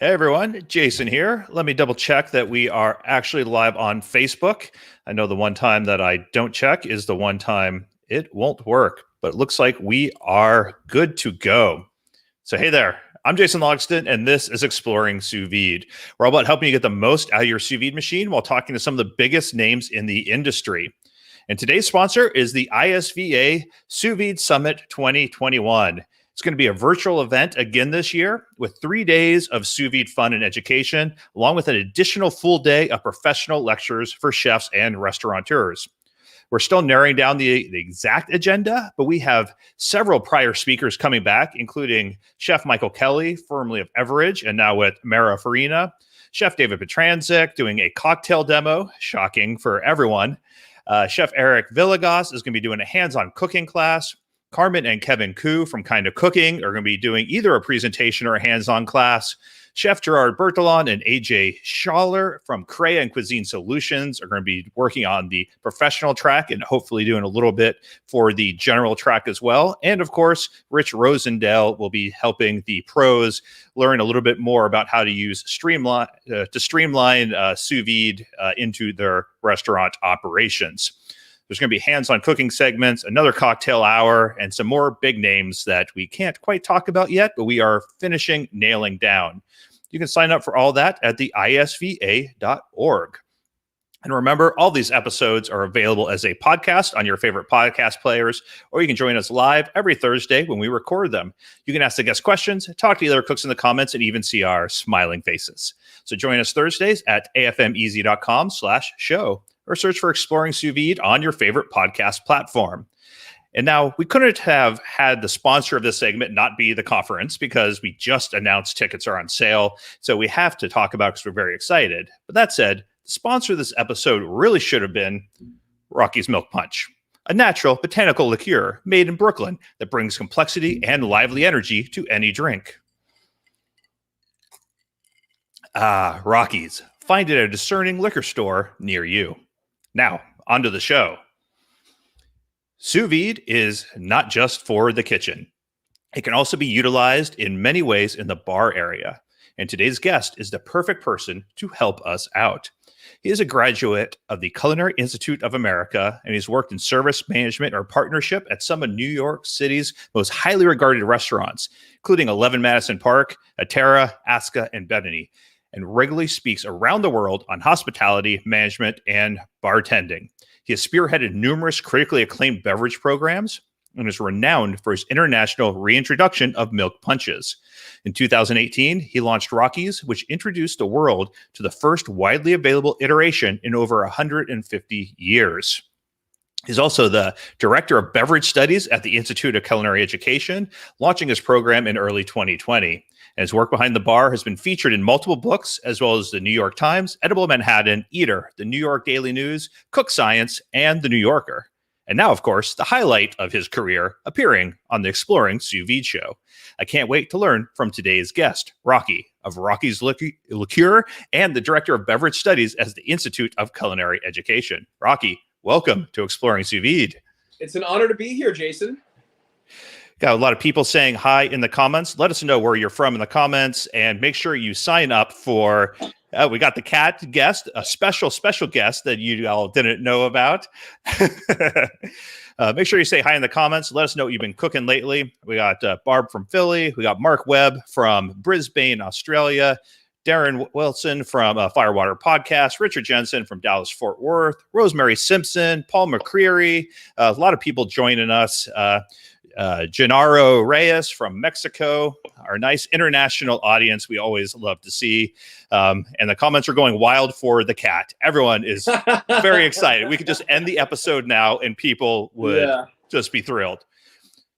Hey everyone, Jason here. Let me double check that we are actually live on Facebook. I know the one time that I don't check is the one time it won't work, but it looks like we are good to go. So, hey there, I'm Jason Logston, and this is Exploring Sous Vide. We're all about helping you get the most out of your sous vide machine while talking to some of the biggest names in the industry. And today's sponsor is the ISVA Sous Vide Summit 2021. It's going to be a virtual event again this year with 3 days of sous vide fun and education, along with an additional full day of professional lectures for chefs and restaurateurs. We're still narrowing down the exact agenda, but we have several prior speakers coming back, including Chef Michael Kelly, formerly of Beverage and now with Mara Farina, Chef David Petranczyk doing a cocktail demo, shocking for everyone. Chef Eric Villegas is going to be doing a hands-on cooking class. Carmen and Kevin Koo from Kind of Cooking are going to be doing either a presentation or a hands-on class. Chef Gerard Berthelon and AJ Schaller from Crea and Cuisine Solutions are going to be working on the professional track and hopefully doing a little bit for the general track as well. And of course, Rich Rosendale will be helping the pros learn a little bit more about how to use streamline sous vide into their restaurant operations. There's going to be hands-on cooking segments, another cocktail hour, and some more big names that we can't quite talk about yet, but we are finishing nailing down. You can sign up for all that at the isva.org. And remember, all these episodes are available as a podcast on your favorite podcast players, or you can join us live every Thursday when we record them. You can ask the guest questions, talk to the other cooks in the comments, and even see our smiling faces. So join us Thursdays at afmeasy.com/show. or search for Exploring Sous Vide on your favorite podcast platform. And now, we couldn't have had the sponsor of this segment not be the conference because we just announced tickets are on sale. So we have to talk about it because we're very excited. But that said, the sponsor of this episode really should have been Rockey's Milk Punch, a natural botanical liqueur made in Brooklyn that brings complexity and lively energy to any drink. Rockey's. Find it at a discerning liquor store near you. Now, onto the show. Sous vide is not just for the kitchen. It can also be utilized in many ways in the bar area. And today's guest is the perfect person to help us out. He is a graduate of the Culinary Institute of America, and he's worked in service management or partnership at some of New York City's most highly regarded restaurants, including 11 Madison Park, Atera, Aska, and Bethany, and regularly speaks around the world on hospitality, management, and bartending. He has spearheaded numerous critically acclaimed beverage programs and is renowned for his international reintroduction of milk punches. In 2018, he launched Rockey's, which introduced the world to the first widely available iteration in over 150 years. He's also the Director of Beverage Studies at the Institute of Culinary Education, launching his program in early 2020. And his work behind the bar has been featured in multiple books, as well as the New York Times, Edible Manhattan, Eater, the New York Daily News, Cook Science, and the New Yorker. And now, of course, the highlight of his career, appearing on the Exploring Sous Vide show. I can't wait to learn from today's guest, Rockey of Rockey's Liqueur and the Director of Beverage Studies at the Institute of Culinary Education. Rockey, welcome to Exploring Sous Vide. It's an honor to be here, Jason. Got a lot of people saying hi in the comments. Let us know where you're from in the comments, and make sure you sign up for, we got the cat guest, a special guest that you all didn't know about. Make sure you say hi in the comments. Let us know what you've been cooking lately. We got Barb from Philly. We got Mark Webb from Brisbane, Australia. Darren Wilson from Firewater Podcast, Richard Jensen from Dallas, Fort Worth, Rosemary Simpson, Paul McCreary, a lot of people joining us. Gennaro Reyes from Mexico, our nice international audience we always love to see. And the comments are going wild for the cat. Everyone is very excited. We could just end the episode now and people would just be thrilled.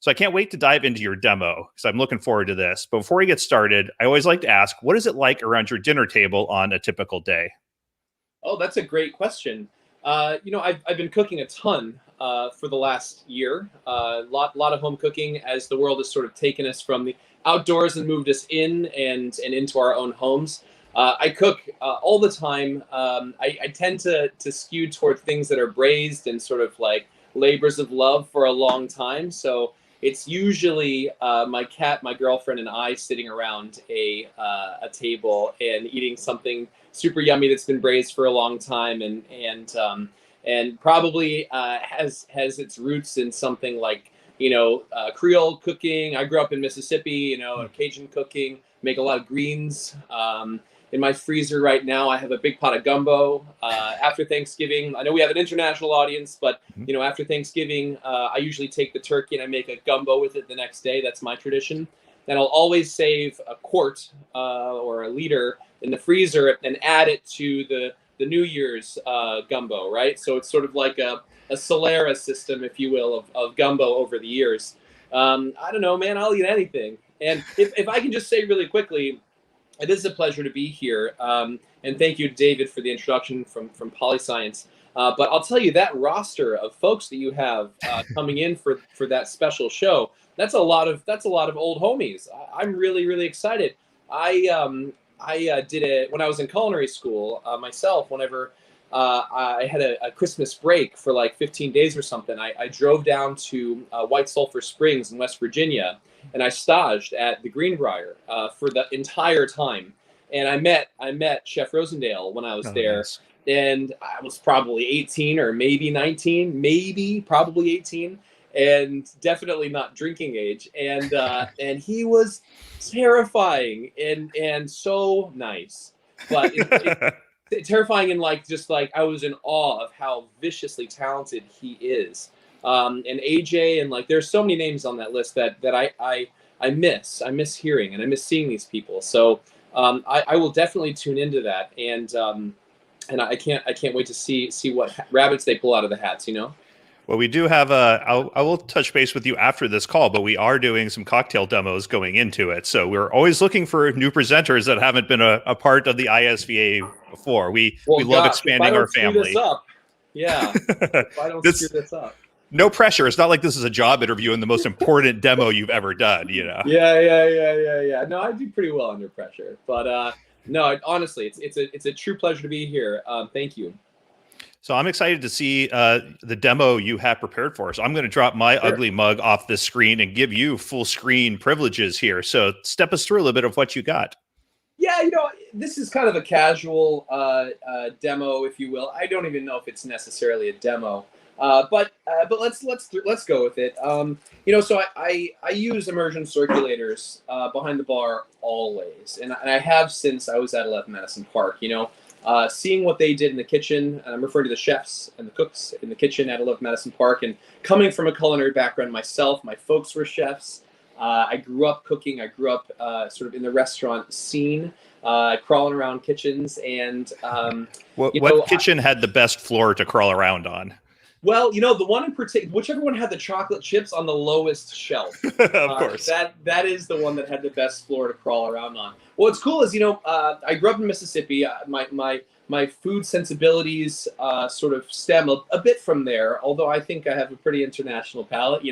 So I can't wait to dive into your demo because I'm looking forward to this. But before we get started, I always like to ask, what is it like around your dinner table on a typical day? Oh, that's a great question. I've been cooking a ton for the last year. Lot of home cooking as the world has sort of taken us from the outdoors and moved us in and into our own homes. I cook all the time. I tend to skew toward things that are braised and sort of like labors of love for a long time. So it's usually my cat, my girlfriend, and I sitting around a table and eating something super yummy that's been braised for a long time, and probably has its roots in something like Creole cooking. I grew up in Mississippi, Cajun cooking. Make a lot of greens. In my freezer right now, I have a big pot of gumbo. After Thanksgiving, I know we have an international audience, but after Thanksgiving, I usually take the turkey and I make a gumbo with it the next day. That's my tradition. Then I'll always save a quart or a liter in the freezer and add it to the New Year's gumbo, right? So it's sort of like a Solera system, if you will, of gumbo over the years. I don't know, man. I'll eat anything. And if I can just say really quickly, it is a pleasure to be here. And thank you, David, for the introduction from PolyScience. But I'll tell you, that roster of folks that you have coming in for that special show, that's a lot of old homies. I'm really, really excited. I did it when I was in culinary school myself. Whenever I had a Christmas break for like 15 days or something, I drove down to White Sulphur Springs in West Virginia, and I staged at the Greenbrier for the entire time. And I met Chef Rosendale when I was there. Nice. And I was probably 18 or maybe 19, maybe probably 18, and definitely not drinking age. And he was terrifying and so nice, but terrifying, and just like I was in awe of how viciously talented he is. And AJ, and there's so many names on that list that I miss hearing, and I miss seeing these people. So I will definitely tune into that, and I can't wait to see what rabbits they pull out of the hats. Well, we do have I will touch base with you after this call, but we are doing some cocktail demos going into it. So we're always looking for new presenters that haven't been a part of the ISVA before. We love expanding our family. Yeah, if I don't screw this up. No pressure. It's not like this is a job interview and the most important demo you've ever done, Yeah. No, I do pretty well under pressure, but no, honestly, it's a true pleasure to be here. Thank you. So I'm excited to see the demo you have prepared for us. I'm going to drop my ugly mug off the screen and give you full screen privileges here. So step us through a little bit of what you got. Yeah, this is kind of a casual demo, if you will. I don't even know if it's necessarily a demo, but let's go with it. So I use Immersion Circulators behind the bar always, and I have since I was at 11 Madison Park. Seeing what they did in the kitchen, and I'm referring to the chefs and the cooks in the kitchen at 11 Madison Park, and coming from a culinary background myself, my folks were chefs. I grew up cooking. I grew up sort of in the restaurant scene, crawling around kitchens. And what kitchen had the best floor to crawl around on? Well, the one in particular, whichever one had the chocolate chips on the lowest shelf. Of course. That is the one that had the best floor to crawl around on. What's cool is, I grew up in Mississippi. My food sensibilities sort of stem a bit from there, although I think I have a pretty international palate,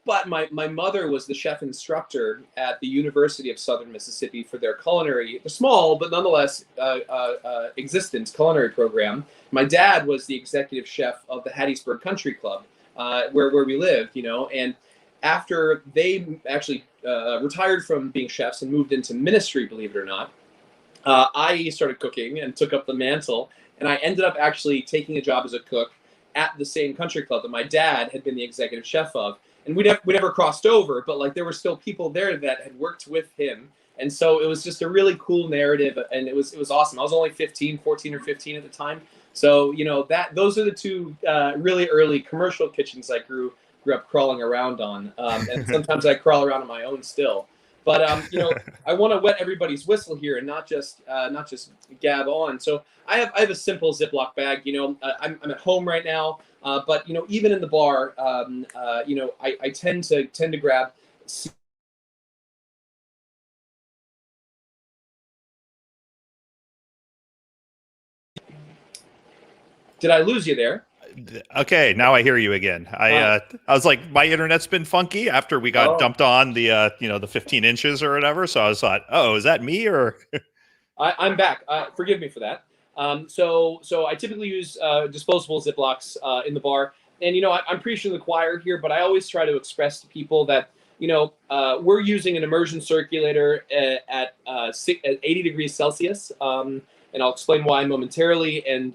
But my mother was the chef instructor at the University of Southern Mississippi for their culinary, small but nonetheless existent culinary program. My dad was the executive chef of the Hattiesburg Country Club, where we lived, And after they actually retired from being chefs and moved into ministry, believe it or not, I started cooking and took up the mantle, and I ended up actually taking a job as a cook at the same country club that my dad had been the executive chef of. And we never crossed over, but there were still people there that had worked with him. And so it was just a really cool narrative, and it was awesome. I was only 14 or 15 at the time. So, those are the two really early commercial kitchens I grew up crawling around on. And sometimes I crawl around on my own still. But I want to wet everybody's whistle here and not just gab on. So I have a simple Ziploc bag. I'm at home right now, but even in the bar, I tend to grab. Did I lose you there? Okay, now I hear you again. I was like, my internet's been funky after we got dumped on the the 15 inches or whatever. So I thought, oh, is that me or? I'm back. Forgive me for that. So I typically use disposable Ziplocs in the bar. and I'm preaching to the choir here, but I always try to express to people that we're using an immersion circulator at 80 degrees Celsius, and I'll explain why momentarily. And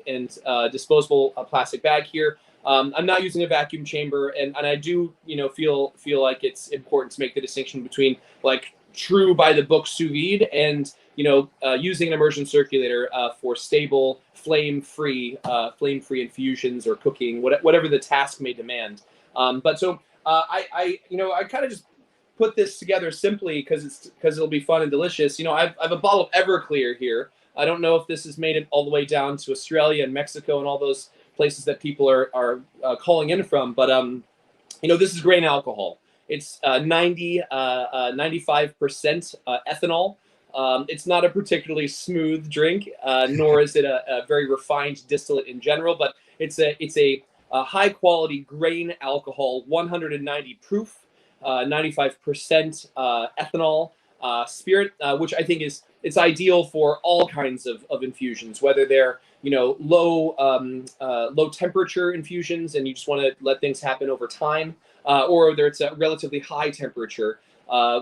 disposable plastic bag here. I'm not using a vacuum chamber, and I do feel like it's important to make the distinction between like true by the book sous vide and using an immersion circulator for stable flame-free infusions or cooking, whatever the task may demand. But so I kind of just put this together simply because it'll be fun and delicious. I have a bottle of Everclear here. I don't know if this has made it all the way down to Australia and Mexico and all those places that people are calling in from, but this is grain alcohol. It's 95% ethanol. It's not a particularly smooth drink, nor is it a very refined distillate in general, but it's a high quality grain alcohol, 190 proof, 95% ethanol spirit, which I think it's ideal for all kinds of infusions, whether they're low temperature infusions and you just want to let things happen over time, or whether it's a relatively high temperature,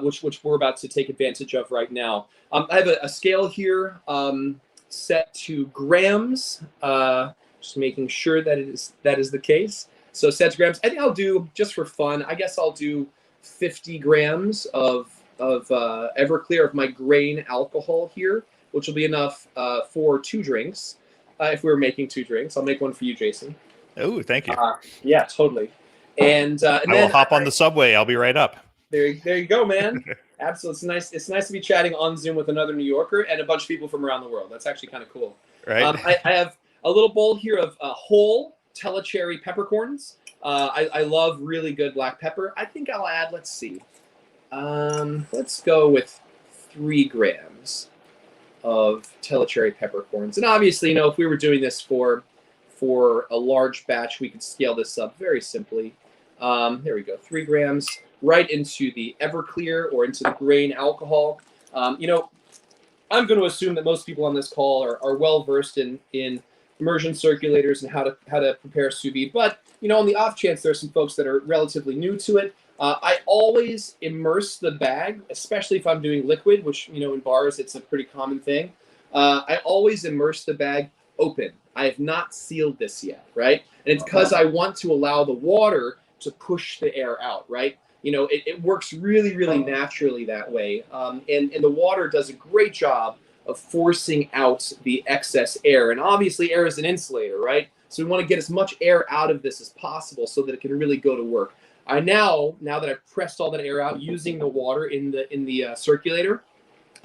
which we're about to take advantage of right now. I have a scale here set to grams, just making sure that is the case. So set to grams. I think I'll do, just for fun, I guess I'll do 50 grams of Everclear of my grain alcohol here, which will be enough for 2 drinks. If we were making 2 drinks, I'll make one for you, Jason. Oh, thank you. Yeah, totally. And I will hop on the subway. I'll be right up. There you go, man. Absolutely, it's nice to be chatting on Zoom with another New Yorker and a bunch of people from around the world. That's actually kind of cool. Right. I have a little bowl here of whole telecherry peppercorns. I love really good black pepper. I think I'll add. Let's see. Let's go with 3 grams of telecherry peppercorns. And obviously, if we were doing this for a large batch, we could scale this up very simply. There we go, 3 grams right into the Everclear or into the grain alcohol. I'm going to assume that most people on this call are well versed in immersion circulators and how to prepare sous vide. But on the off chance there's some folks that are relatively new to it, I always immerse the bag, especially if I'm doing liquid, which in bars it's a pretty common thing. I always immerse the bag open. I have not sealed this yet, right? And it's because I want to allow the water to push the air out, right? It works really, really naturally that way. And the water does a great job of forcing out the excess air. And obviously air is an insulator, right? So we want to get as much air out of this as possible so that it can really go to work. Now that I've pressed all that air out using the water in the circulator,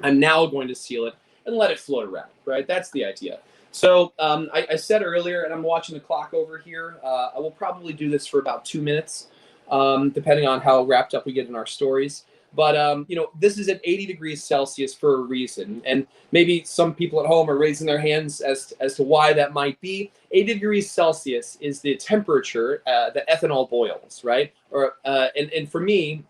I'm now going to seal it and let it float around, right? That's the idea. So I said earlier, and I'm watching the clock over here, I will probably do this for about 2 minutes, depending on how wrapped up we get in our stories. But, this is at 80 degrees Celsius for a reason. And maybe some people at home are raising their hands as to why that might be. 80 degrees Celsius is the temperature that ethanol boils, right? Or and for me,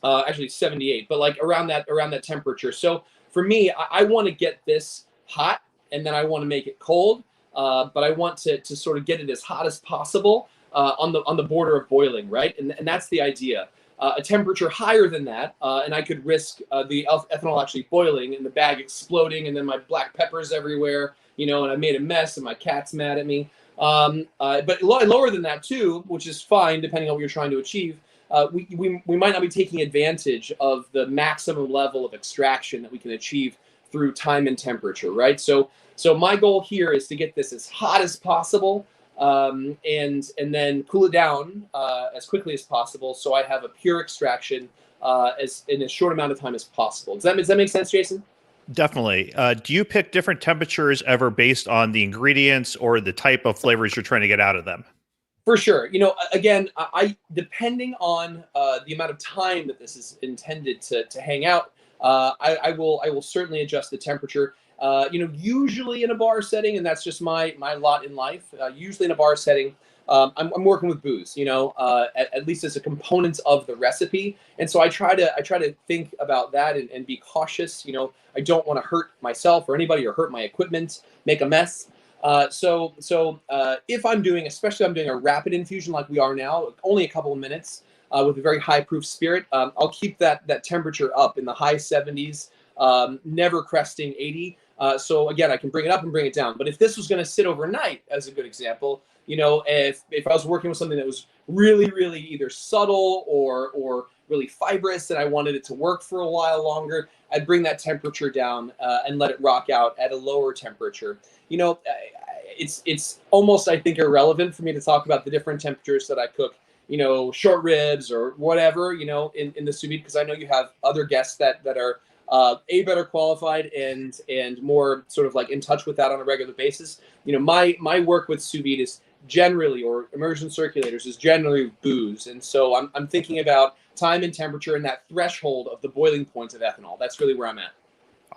actually 78, but like around that temperature. So for me, I want to get this hot, and then I want to make it cold. But I want to sort of get it as hot as possible on the border of boiling, right? And that's the idea. A temperature higher than that, and I could risk the ethanol actually boiling and the bag exploding, and then my black peppers everywhere, and I made a mess, and my cat's mad at me. But lower than that too, which is fine depending on what you're trying to achieve. We might not be taking advantage of the maximum level of extraction that we can achieve through time and temperature, right? So my goal here is to get this as hot as possible. And then cool it down as quickly as possible, so I have a pure extraction as in as short amount of time as possible. Does that make sense, Jason? Definitely. Do you pick different temperatures ever based on the ingredients or the type of flavors you're trying to get out of them? For sure. Again, I depending on the amount of time that this is intended to hang out, I will certainly adjust the temperature. Usually in a bar setting, and that's just my lot in life. Usually in a bar setting, I'm working with booze, at least as a component of the recipe. And so I try to think about that and be cautious. I don't want to hurt myself or anybody or hurt my equipment, make a mess. If I'm doing, especially I'm doing a rapid infusion like we are now, only a couple of minutes with a very high proof spirit, I'll keep that temperature up in the high 70s, never cresting 80. So again, I can bring it up and bring it down. But if this was going to sit overnight, as a good example, if I was working with something that was really, really either subtle or really fibrous and I wanted it to work for a while longer, I'd bring that temperature down and let it rock out at a lower temperature. It's almost, I think, irrelevant for me to talk about the different temperatures that I cook, short ribs or whatever, in the sous vide, because I know you have other guests that are better qualified and more sort of like in touch with that on a regular basis. My work with sous vide is generally, or immersion circulators is generally booze, and so I'm thinking about time and temperature and that threshold of the boiling point of ethanol. That's really where I'm at.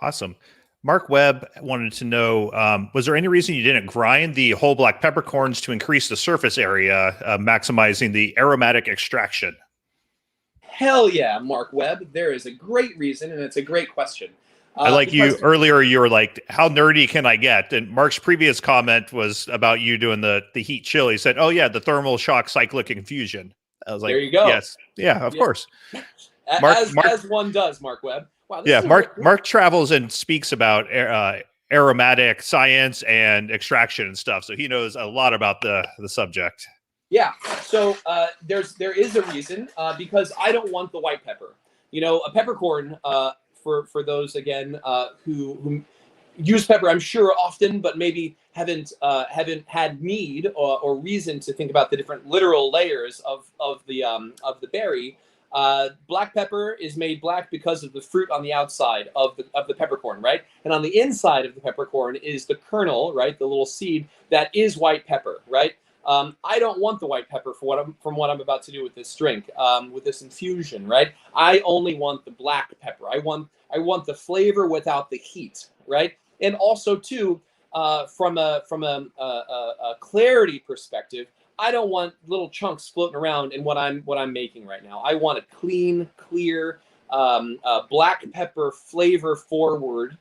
Awesome. Mark Webb wanted to know, was there any reason you didn't grind the whole black peppercorns to increase the surface area, maximizing the aromatic extraction? Hell yeah, Mark Webb. There is a great reason, and it's a great question. I like you earlier, you were like, how nerdy can I get? And Mark's previous comment was about you doing the heat chill. He said, oh yeah, the thermal shock cyclic infusion. I was like, there you go. Yes. Yeah, of course. Mark, as one does, Mark Webb. Wow, Mark travels and speaks about aromatic science and extraction and stuff. So he knows a lot about the subject. Yeah. So there is a reason because I don't want the white pepper. A peppercorn, for those again who use pepper, I'm sure often, but maybe haven't had need or reason to think about the different literal layers of the berry. Black pepper is made black because of the fruit on the outside of the peppercorn, right? And on the inside of the peppercorn is the kernel, right? The little seed that is white pepper, right? I don't want the white pepper from what I'm about to do with this drink, with this infusion, right? I only want the black pepper. I want the flavor without the heat, right? And also too, from a clarity perspective, I don't want little chunks floating around in what I'm making right now. I want a clean, clear, black pepper flavor forward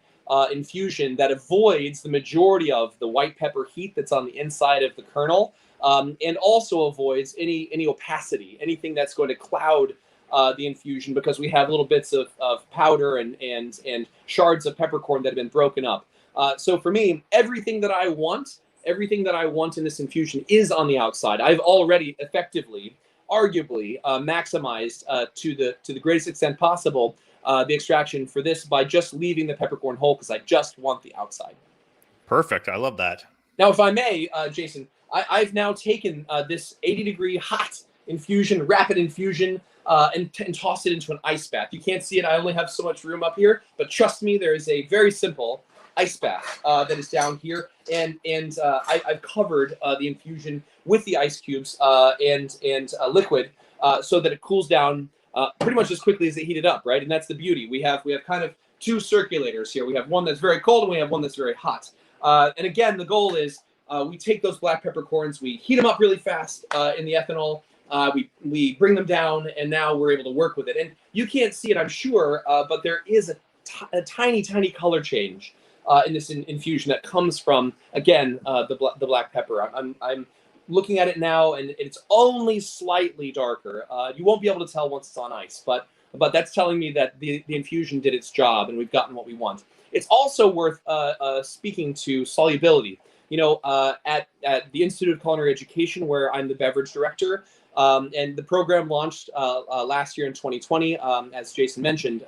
infusion that avoids the majority of the white pepper heat that's on the inside of the kernel, and also avoids any opacity, anything that's going to cloud the infusion, because we have little bits of powder and shards of peppercorn that have been broken up. So for me, everything that I want in this infusion is on the outside. I've already effectively, arguably, maximized to the greatest extent possible the extraction for this by just leaving the peppercorn whole, because I just want the outside. Perfect. I love that. Now, if I may, Jason, I've now taken this 80-degree hot infusion, rapid infusion, and tossed it into an ice bath. You can't see it. I only have so much room up here, but trust me, there is a very simple ice bath that is down here, and I've covered the infusion with the ice cubes and liquid so that it cools down pretty much as quickly as they heat it up, right? And that's the beauty. We have kind of two circulators here. We have one that's very cold and we have one that's very hot. And again, the goal is we take those black peppercorns, we heat them up really fast in the ethanol, we bring them down, and now we're able to work with it. And you can't see it, I'm sure, but there is a tiny, tiny color change in this infusion that comes from, again, the black pepper. I'm looking at it now, and it's only slightly darker. You won't be able to tell once it's on ice, but that's telling me that the infusion did its job, and we've gotten what we want. It's also worth speaking to solubility. At the Institute of Culinary Education, where I'm the beverage director, and the program launched last year in 2020, as Jason mentioned.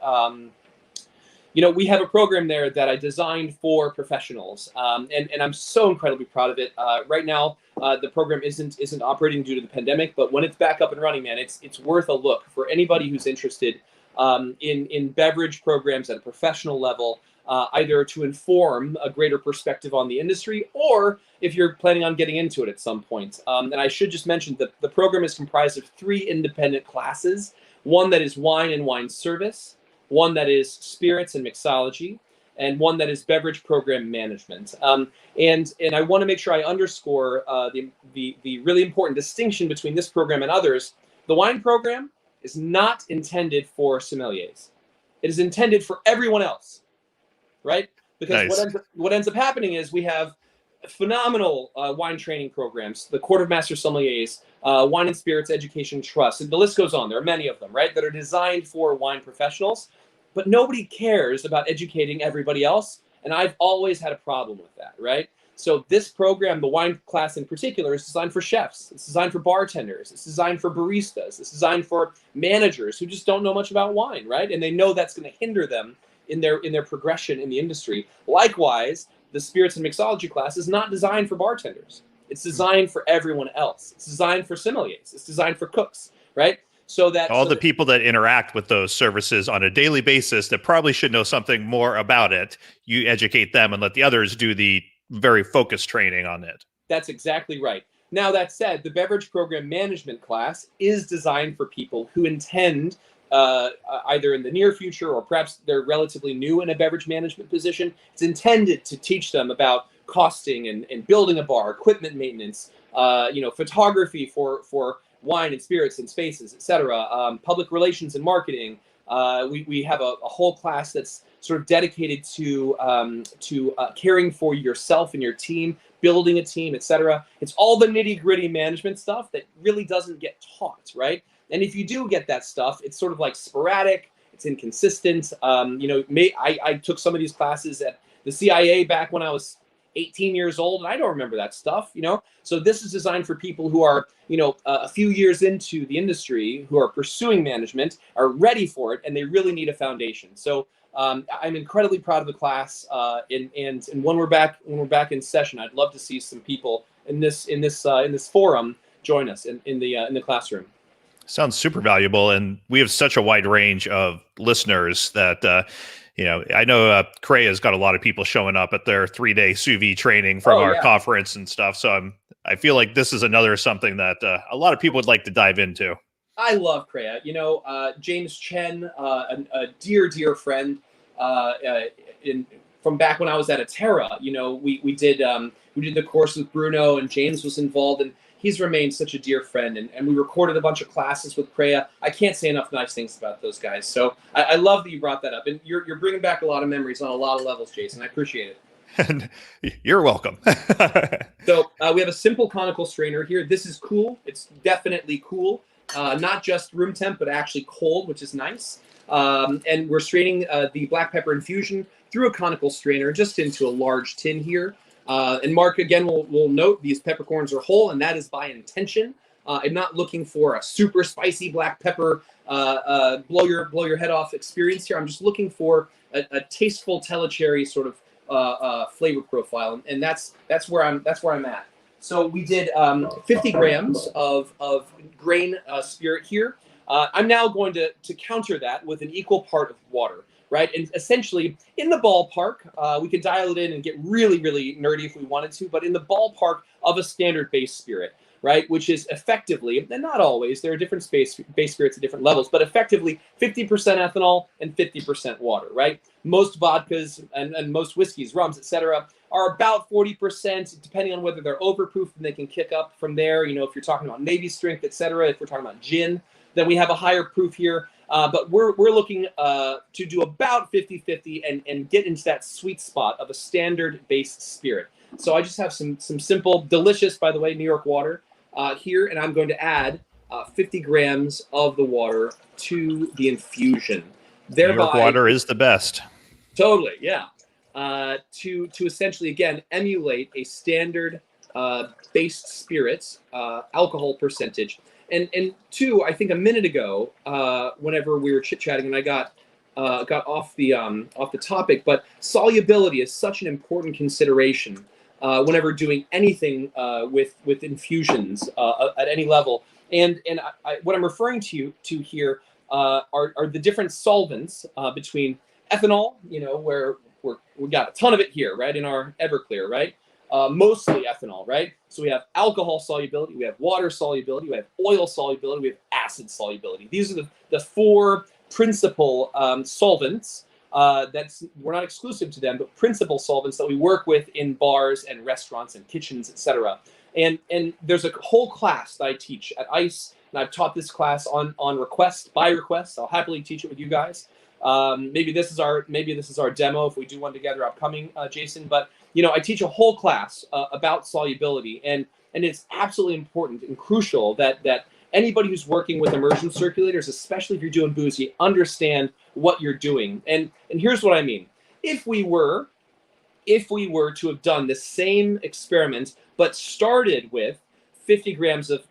We have a program there that I designed for professionals, and I'm so incredibly proud of it. Right now, the program isn't operating due to the pandemic, but when it's back up and running, man, it's worth a look for anybody who's interested in beverage programs at a professional level, either to inform a greater perspective on the industry, or if you're planning on getting into it at some point. And I should just mention that the program is comprised of 3 independent classes: one that is wine and wine service, one that is spirits and mixology, and one that is beverage program management. And I want to make sure I underscore the really important distinction between this program and others. The wine program is not intended for sommeliers. It is intended for everyone else, right? Because Nice. what ends up happening is we have phenomenal wine training programs, the Court of Master Sommeliers, Wine and Spirits Education Trust, and the list goes on. There are many of them, right, that are designed for wine professionals, but nobody cares about educating everybody else, and I've always had a problem with that, right? So this program, the wine class in particular, is designed for chefs. It's designed for bartenders. It's designed for baristas. It's designed for managers who just don't know much about wine, right? And they know that's going to hinder them in their progression in the industry. Likewise, the spirits and mixology class is not designed for bartenders. It's designed for everyone else. It's designed for sommeliers. It's designed for cooks, right? So that all the people that interact with those services on a daily basis that probably should know something more about it, you educate them and let the others do the very focused training on it. That's exactly right. Now, that said, the beverage program management class is designed for people who intend either in the near future or perhaps they're relatively new in a beverage management position. It's intended to teach them about costing and building a bar, equipment maintenance, photography for wine and spirits and spaces, etc., public relations and marketing. We have a whole class that's sort of dedicated to caring for yourself and your team, building a team, etc. It's all the nitty-gritty management stuff that really doesn't get taught, right? And if you do get that stuff, it's sort of like sporadic, it's inconsistent. I took some of these classes at the CIA back when I was 18 years old, and I don't remember that stuff, So this is designed for people who are, a few years into the industry, who are pursuing management, are ready for it, and they really need a foundation. So I'm incredibly proud of the class, and when we're back in session, I'd love to see some people in this forum join us in the classroom. Sounds super valuable, and we have such a wide range of listeners that I know Crea's got a lot of people showing up at their 3-day sous vide training from our conference and stuff. So I feel like this is another something that a lot of people would like to dive into. I love Crea. James Chen, a dear friend, from back when I was at Atera. We did the course with Bruno, and James was involved, and he's remained such a dear friend, and we recorded a bunch of classes with Crea. I can't say enough nice things about those guys. So I love that you brought that up, and you're bringing back a lot of memories on a lot of levels, Jason. I appreciate it. And you're welcome. So we have a simple conical strainer here. This is cool. It's definitely cool. Not just room temp, but actually cold, which is nice. And we're straining the black pepper infusion through a conical strainer just into a large tin here. And Mark, again, will note these peppercorns are whole, and that is by intention. I'm not looking for a super spicy black pepper, blow your head off experience here. I'm just looking for a tasteful telecherry sort of flavor profile, and that's where I'm at. So we did 50 grams of grain spirit here. I'm now going to counter that with an equal part of water. Right, and essentially in the ballpark, we could dial it in and get really, really nerdy if we wanted to, but in the ballpark of a standard base spirit, right, which is effectively, and not always, there are different base spirits at different levels, but effectively 50% ethanol and 50% water, right? Most vodkas and most whiskeys, rums, etc., are about 40%, depending on whether they're overproof, and they can kick up from there. If you're talking about Navy strength, etc., if we're talking about gin, then we have a higher proof here. But we're looking to do about 50-50 and get into that sweet spot of a standard base spirit. So I just have some simple, delicious, by the way, New York water here, and I'm going to add 50 grams of the water to the infusion. New York water is the best. Totally, yeah. To essentially, again, emulate a standard based spirits alcohol percentage. And two, I think a minute ago, whenever we were chit-chatting, and I got off the topic, but solubility is such an important consideration whenever doing anything with infusions at any level. And what I'm referring to here are the different solvents between ethanol, where we got a ton of it here, right, in our Everclear, right? Mostly ethanol, right? So we have alcohol solubility, we have water solubility, we have oil solubility, we have acid solubility. These are the four principal solvents. We're not exclusive to them, but principal solvents that we work with in bars and restaurants and kitchens, etc. And there's a whole class that I teach at ICE, and I've taught this class on request, by request. I'll happily teach it with you guys. Maybe this is our demo if we do one together upcoming, Jason. But I teach a whole class about solubility, and it's absolutely important and crucial that anybody who's working with immersion circulators, especially if you're doing boozy, understand what you're doing. And here's what I mean. If we were to have done the same experiment, but started with 50 grams of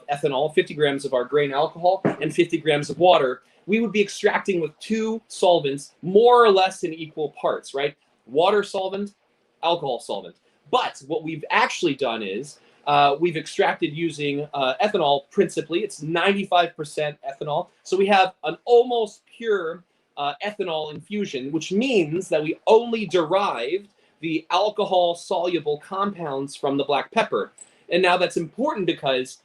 ethanol, 50 grams of our grain alcohol, and 50 grams of water, we would be extracting with two solvents more or less in equal parts, right? Water solvent, alcohol solvent. But what we've actually done is we've extracted using ethanol principally. It's 95% ethanol. So we have an almost pure ethanol infusion, which means that we only derived the alcohol-soluble compounds from the black pepper. And now that's important because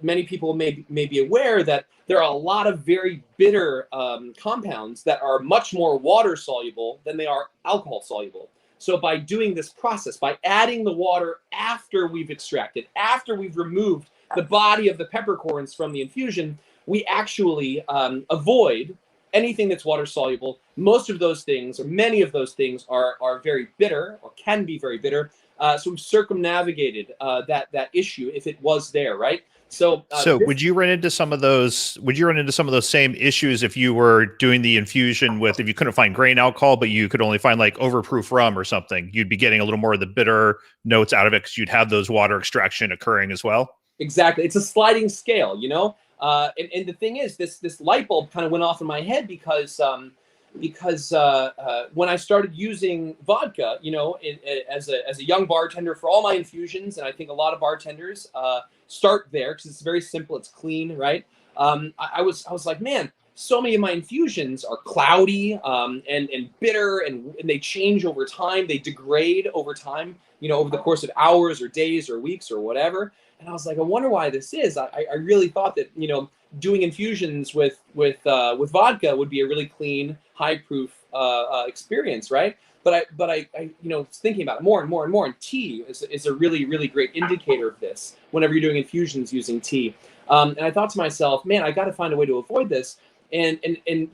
many people may be aware that there are a lot of very bitter compounds that are much more water-soluble than they are alcohol-soluble. So by doing this process, by adding the water after we've extracted, after we've removed the body of the peppercorns from the infusion, we actually avoid anything that's water soluble. Most of those things, or many of those things, are very bitter or can be very bitter. So we've circumnavigated that issue if it was there, right? So would you run into some of those? Would you run into some of those same issues if you were doing the infusion if you couldn't find grain alcohol, but you could only find like overproof rum or something? You'd be getting a little more of the bitter notes out of it because you'd have those water extraction occurring as well. Exactly, it's a sliding scale, and the thing is, this light bulb kind of went off in my head because when I started using vodka, as a young bartender for all my infusions, and I think a lot of bartenders start there because it's very simple, it's clean, right? I was like, man, so many of my infusions are cloudy and bitter, and they change over time, they degrade over time, over the course of hours or days or weeks or whatever. And I was like, I wonder why this is. I really thought that doing infusions with vodka would be a really clean, high proof experience, right? But I thinking about it more and more and more, and tea is a really, really great indicator of this. Whenever you're doing infusions using tea, and I thought to myself, man, I got to find a way to avoid this. And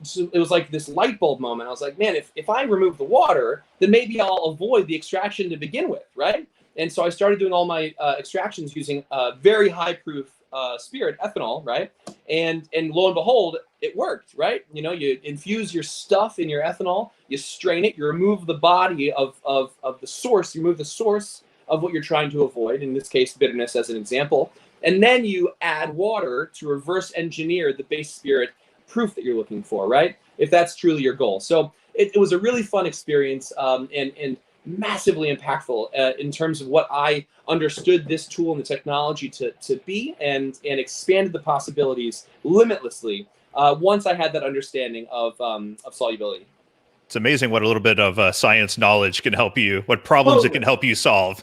so it was like this light bulb moment. I was like, man, if I remove the water, then maybe I'll avoid the extraction to begin with, right? And so I started doing all my extractions using very high proof spirit, ethanol, right? And lo and behold, it worked, right? You infuse your stuff in your ethanol, you strain it, you remove the body of the source, you remove the source of what you're trying to avoid, in this case, bitterness as an example, and then you add water to reverse engineer the base spirit proof that you're looking for, right? If that's truly your goal. So it was a really fun experience, and massively impactful in terms of what I understood this tool and the technology to be, and expanded the possibilities limitlessly once I had that understanding of solubility. It's amazing what a little bit of science knowledge can help you, what problems it can help you solve.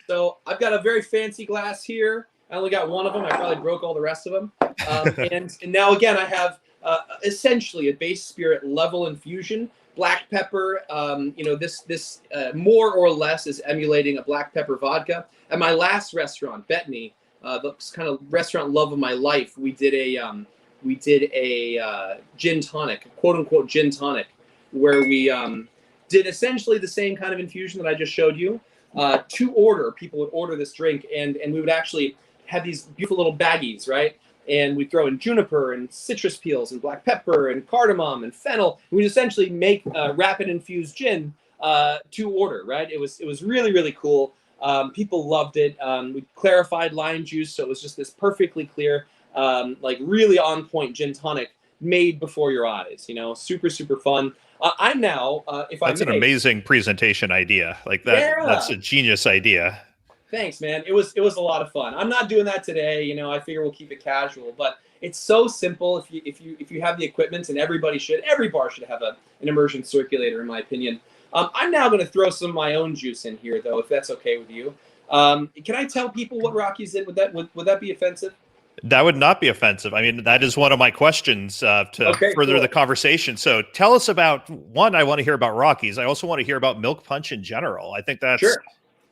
So I've got a very fancy glass here. I only got one of them. I probably broke all the rest of them. And now again, I have essentially a base spirit level infusion. Black pepper, this more or less is emulating a black pepper vodka. At my last restaurant, Bettany, the kind of restaurant love of my life, we did a gin tonic, quote unquote gin tonic, where we did essentially the same kind of infusion that I just showed you. To order, people would order this drink, and we would actually have these beautiful little baggies, right? And we throw in juniper and citrus peels and black pepper and cardamom and fennel. We'd essentially make rapid infused gin to order, right? It was really, really cool. People loved it. We clarified lime juice, so it was just this perfectly clear, like really on point gin tonic made before your eyes. Super, super fun. I'm now, That's an amazing presentation idea. Like that. Yeah. That's a genius idea. Thanks, man. It was a lot of fun. I'm not doing that today. I figure we'll keep it casual, but it's so simple. If you have the equipment, and every bar should have an immersion circulator, in my opinion. I'm now going to throw some of my own juice in here, though, if that's okay with you. Can I tell people what Rockey's in? Would that be offensive? That would not be offensive. I mean, that is one of my questions to further the conversation. So tell us about one. I want to hear about Rockey's. I also want to hear about milk punch in general. I think that's sure.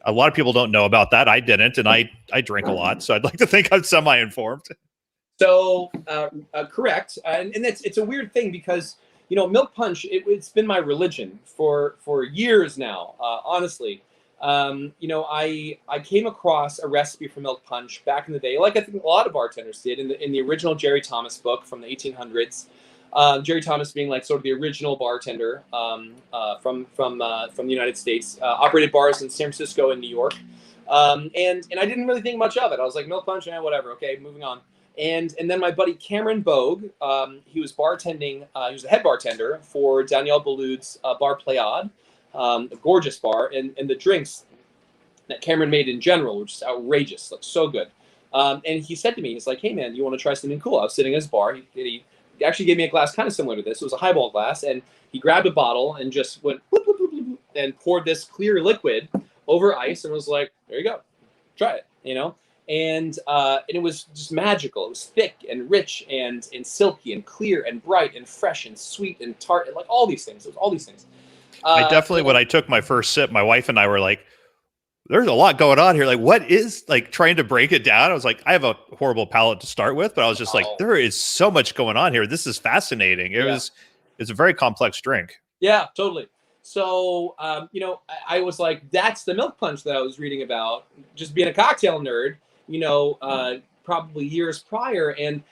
A lot of people don't know about that. I didn't, and I drink a lot, so I'd like to think I'm semi-informed. So correct, and it's a weird thing because milk punch. It's been my religion for years now. Honestly, I came across a recipe for milk punch back in the day, like I think a lot of bartenders did in the original Jerry Thomas book from the 1800s. Jerry Thomas being like sort of the original bartender from the United States, operated bars in San Francisco and New York, and I didn't really think much of it. I was like milk punch, whatever, okay, moving on. And then my buddy Cameron Bogue, he was bartending. He was the head bartender for Danielle Boulud's Bar Pléiade, a gorgeous bar, and the drinks that Cameron made in general were just outrageous, looked so good. And he said to me, he's like, "Hey man, you want to try something cool?" I was sitting at his bar. He actually gave me a glass kind of similar to this. It was a highball glass, and he grabbed a bottle and just went whoop, whoop, whoop, whoop, and poured this clear liquid over ice, and was like, "There you go, try it," And it was just magical. It was thick and rich and silky and clear and bright and fresh and sweet and tart and like all these things. It was all these things. I definitely, when I took my first sip, my wife and I were like, there's a lot going on here. Like, what is, like, trying to break it down? I was like, I have a horrible palate to start with, but I was just like, there is so much going on here. This is fascinating. It's a very complex drink. Yeah, totally. So, I was like, that's the milk punch that I was reading about, just being a cocktail nerd, probably years prior. And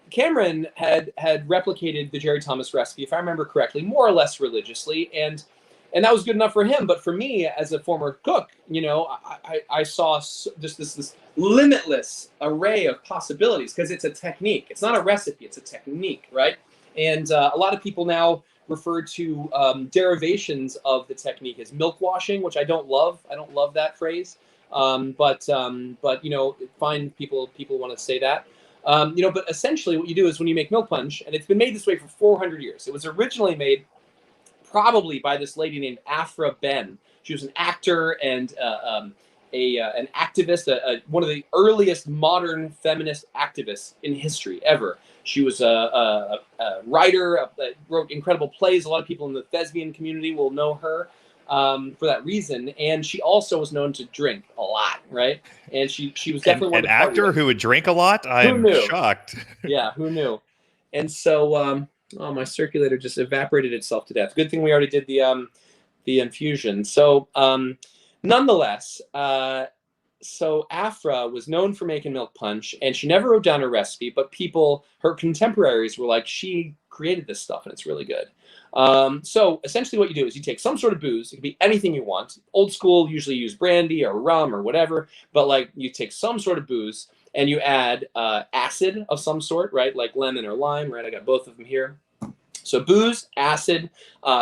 Cameron had replicated the Jerry Thomas recipe, if I remember correctly, more or less religiously. And that was good enough for him. But for me, as a former cook, I saw just this limitless array of possibilities because it's a technique. It's not a recipe. It's a technique, right? And a lot of people now refer to derivations of the technique as milk washing, which I don't love. I don't love that phrase. But fine, people want to say that. But essentially what you do is when you make milk punch, and it's been made this way for 400 years. It was originally made probably by this lady named Afra Ben. She was an actor and an activist, one of the earliest modern feminist activists in history ever. She was a writer, wrote incredible plays. A lot of people in the thespian community will know her for that reason. And she also was known to drink a lot, right? And she was definitely an actor who would drink a lot. I'm shocked. Yeah, who knew? And so, my circulator just evaporated itself to death. Good thing we already did the infusion. So, nonetheless, so Afra was known for making milk punch, and she never wrote down a recipe, but her contemporaries were like, she created this stuff and it's really good. So essentially what you do is you take some sort of booze. It can be anything you want. Old school usually use brandy or rum or whatever, but like you take some sort of booze and you add acid of some sort, right? Like lemon or lime, right? I got both of them here. So booze, acid,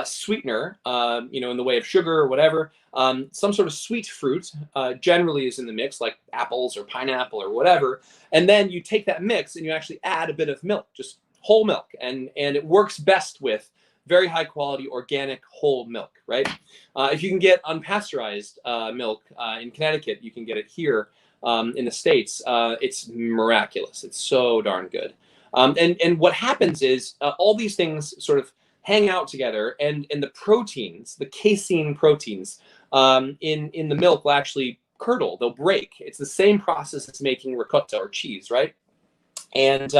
sweetener, in the way of sugar or whatever. Some sort of sweet fruit generally is in the mix, like apples or pineapple or whatever. And then you take that mix and you actually add a bit of milk, just whole milk. And it works best with very high quality organic whole milk, right? If you can get unpasteurized milk in Connecticut, you can get it here in the States. It's miraculous. It's so darn good. And what happens is all these things sort of hang out together, and the proteins, the casein proteins in the milk will actually curdle. They'll break. It's the same process as making ricotta or cheese, right? And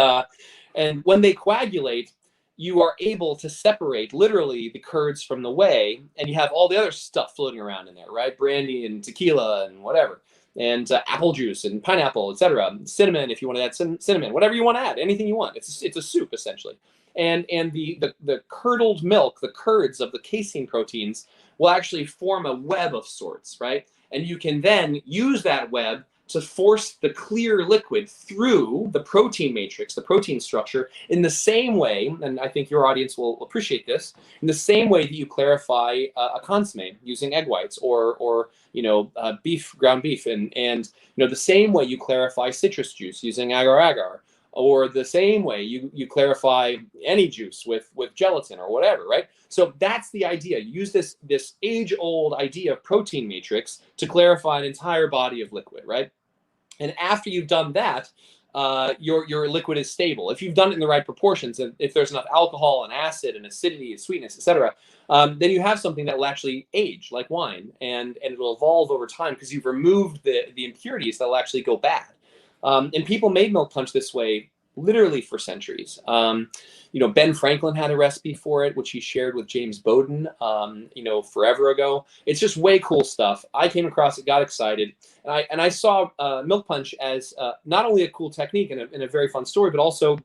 when they coagulate, you are able to separate literally the curds from the whey, and you have all the other stuff floating around in there, right? Brandy and tequila and whatever. And apple juice and pineapple, etc. Cinnamon, if you want to add cinnamon, whatever you want to add, anything you want. It's a soup essentially. And the curdled milk, the curds of the casein proteins will actually form a web of sorts, right? And you can then use that web to force the clear liquid through the protein matrix, the protein structure, in the same way, and I think your audience will appreciate this, in the same way that you clarify a consommé using egg whites or beef, ground beef, and the same way you clarify citrus juice using agar-agar, or the same way you clarify any juice with gelatin or whatever, right? So that's the idea. Use this age-old idea of protein matrix to clarify an entire body of liquid, right? And after you've done that, your liquid is stable. If you've done it in the right proportions, and if there's enough alcohol and acid and acidity and sweetness, etc., then you have something that will actually age like wine, and it will evolve over time because you've removed the impurities that will actually go bad. And people made milk punch this way literally for centuries. Ben Franklin had a recipe for it, which he shared with James Bowden, forever ago. It's just way cool stuff. I came across it, got excited, and I saw milk punch as not only a cool technique and a very fun story, but also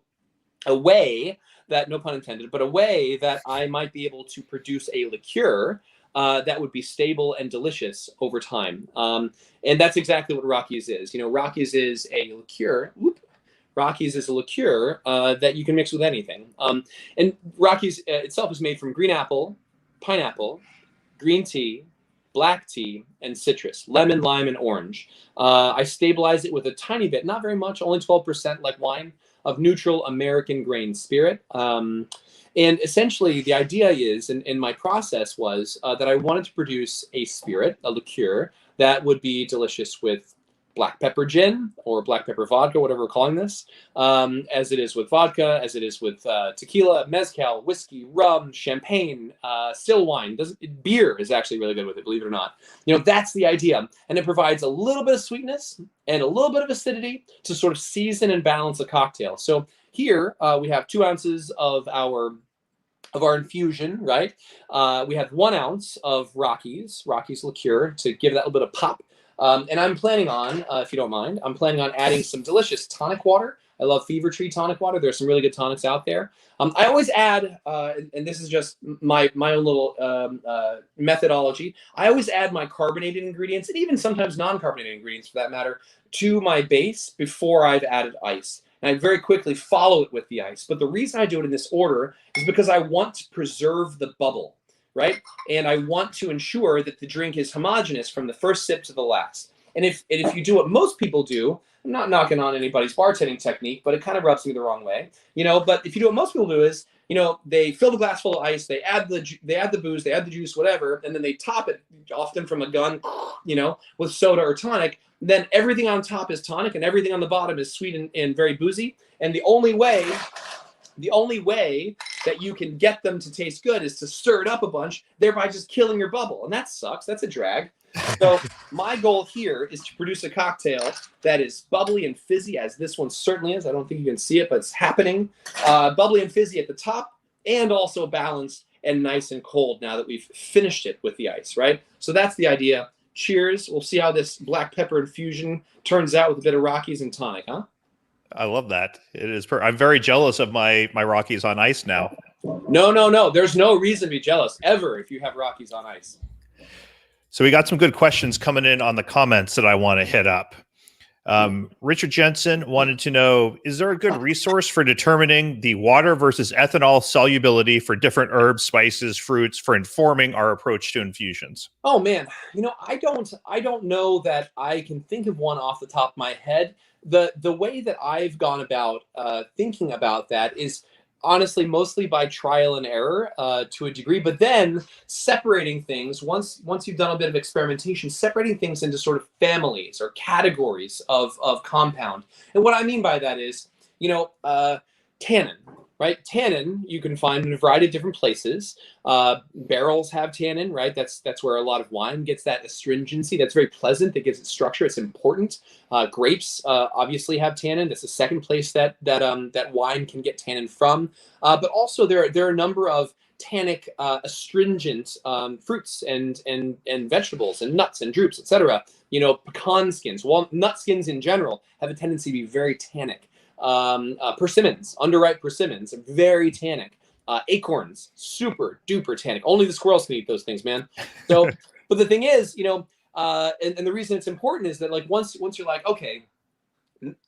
a way that, no pun intended, but a way that I might be able to produce a liqueur that would be stable and delicious over time. And that's exactly what Rockey's is. Rockey's is a liqueur. Rockey's is a liqueur that you can mix with anything. And Rockey's itself is made from green apple, pineapple, green tea, black tea, and citrus, lemon, lime, and orange. I stabilize it with a tiny bit, not very much, only 12% like wine, of neutral American grain spirit. And essentially the idea is, and my process was that I wanted to produce a spirit, a liqueur, that would be delicious with black pepper gin or black pepper vodka, whatever we're calling this, as it is with vodka, as it is with tequila, mezcal, whiskey, rum, champagne, still wine. Beer is actually really good with it, believe it or not. That's the idea. And it provides a little bit of sweetness and a little bit of acidity to sort of season and balance a cocktail. So here we have 2 ounces of our infusion, right? We have 1 ounce of Rockey's liqueur to give that a little bit of pop. And I'm planning on, if you don't mind, adding some delicious tonic water. I love Fever Tree tonic water. There's some really good tonics out there. I always add, and this is just my own little methodology, I always add my carbonated ingredients, and even sometimes non-carbonated ingredients for that matter, to my base before I've added ice. And I very quickly follow it with the ice. But the reason I do it in this order is because I want to preserve the bubble, right? And I want to ensure that the drink is homogeneous from the first sip to the last. And if you do what most people do, I'm not knocking on anybody's bartending technique, but it kind of rubs me the wrong way, But if you do what most people do is, they fill the glass full of ice, they add the booze, they add the juice, whatever, and then they top it, often from a gun, with soda or tonic. Then everything on top is tonic, and everything on the bottom is sweet and very boozy. And the only way that you can get them to taste good is to stir it up a bunch, thereby just killing your bubble. And that sucks. That's a drag. So my goal here is to produce a cocktail that is bubbly and fizzy, as this one certainly is. I don't think you can see it, but it's happening. Bubbly and fizzy at the top, and also balanced and nice and cold now that we've finished it with the ice, right? So that's the idea. Cheers. We'll see how this black pepper infusion turns out with a bit of Rockey's and tonic, huh? I love that. It is. I'm very jealous of my Rockey's on ice now. No. There's no reason to be jealous ever if you have Rockey's on ice. So we got some good questions coming in on the comments that I want to hit up. Richard Jensen wanted to know, is there a good resource for determining the water versus ethanol solubility for different herbs, spices, fruits for informing our approach to infusions? Oh man, I don't know that I can think of one off the top of my head. The way that I've gone about thinking about that is honestly mostly by trial and error to a degree, but then separating things once you've done a bit of experimentation, separating things into sort of families or categories of compound. And what I mean by that is, tannin, right? Tannin you can find in a variety of different places. Barrels have tannin, right? That's where a lot of wine gets that astringency. That's very pleasant. That gives it structure. It's important. Grapes obviously have tannin. That's the second place that wine can get tannin from. But also there are a number of tannic astringent fruits and vegetables and nuts and drupes, etc. Pecan skins, nut skins in general have a tendency to be very tannic. Persimmons, underripe persimmons, very tannic. Acorns, super duper tannic. Only the squirrels can eat those things, man. So, but the thing is, and the reason it's important is that once you're like, okay,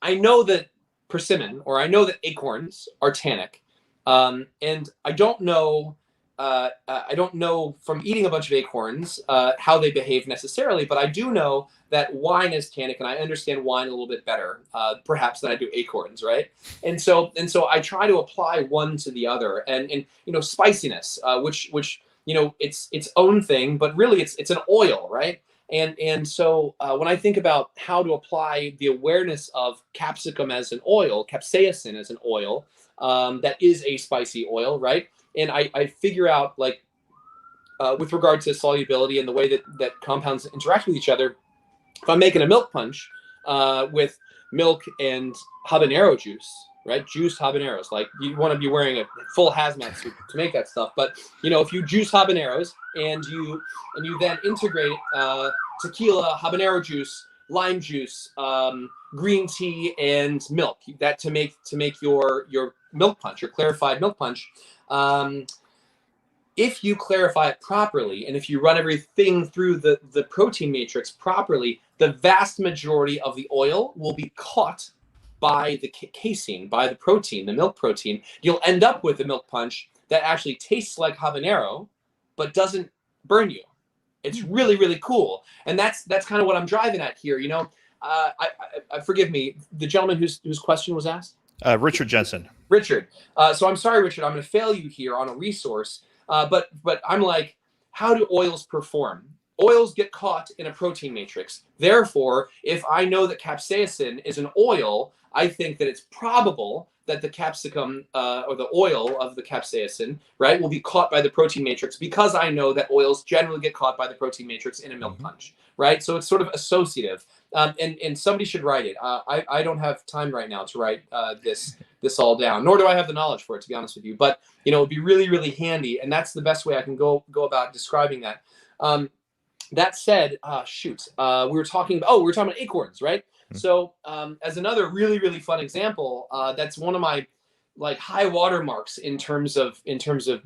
I know that persimmon or I know that acorns are tannic, and I don't know from eating a bunch of acorns how they behave necessarily, but I do know that wine is tannic, and I understand wine a little bit better, perhaps than I do acorns, right? And so I try to apply one to the other, and spiciness, which it's its own thing, but really it's an oil, right? And so when I think about how to apply the awareness of capsicum as an oil, capsaicin as an oil, that is a spicy oil, right? And I figure out with regard to solubility and the way that compounds interact with each other, if I'm making a milk punch with milk and habanero juice, right? Juiced habaneros. Like you want to be wearing a full hazmat suit to make that stuff. But if you juice habaneros and you then integrate tequila, habanero juice, lime juice, green tea, and milk, that to make your milk punch, your clarified milk punch. If you clarify it properly, and if you run everything through the protein matrix properly, the vast majority of the oil will be caught by the casein, by the protein, the milk protein. You'll end up with a milk punch that actually tastes like habanero, but doesn't burn you. It's really, really cool. And that's kind of what I'm driving at here. I forgive me, the gentleman whose question was asked? Richard Jensen. Richard. So I'm sorry, Richard, I'm going to fail you here on a resource. But I'm like, how do oils perform? Oils get caught in a protein matrix. Therefore, if I know that capsaicin is an oil, I think that it's probable that the capsicum or the oil of the capsaicin, right, will be caught by the protein matrix, because I know that oils generally get caught by the protein matrix in a milk punch, right? So it's sort of associative. And somebody should write it. I don't have time right now to write this all down, nor do I have the knowledge for it, to be honest with you. But it would be really, really handy, and that's the best way I can go about describing that. That said, we were talking about acorns, right? So as another really, really fun example, that's one of my high water marks in terms of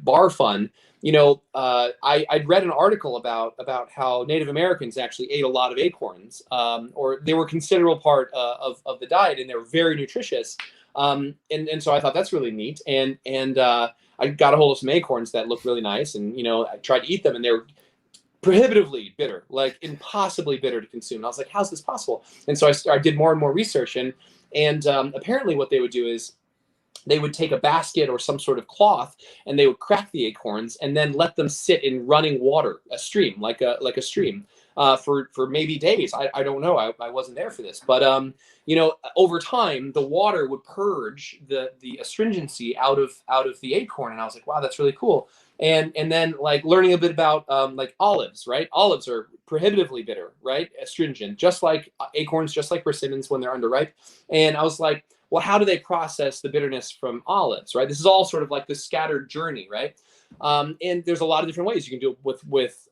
bar fun. I'd read an article about how Native Americans actually ate a lot of acorns, or they were a considerable part of the diet, and they were very nutritious. And so I thought that's really neat. And I got a hold of some acorns that looked really nice, and I tried to eat them, and they were prohibitively bitter, like impossibly bitter to consume. And I was like, how's this possible? And so I did more and more research, and apparently what they would do is they would take a basket or some sort of cloth, and they would crack the acorns and then let them sit in running water, a stream, like a stream, for maybe days. I don't know. I wasn't there for this, but over time the water would purge the astringency out of the acorn, and I was like, wow, that's really cool. And then learning a bit about olives, right? Olives are prohibitively bitter, right? Astringent, just like acorns, just like persimmons when they're underripe. And I was like, well, how do they process the bitterness from olives, right? This is all sort of like this scattered journey, right? And there's a lot of different ways. You can do it with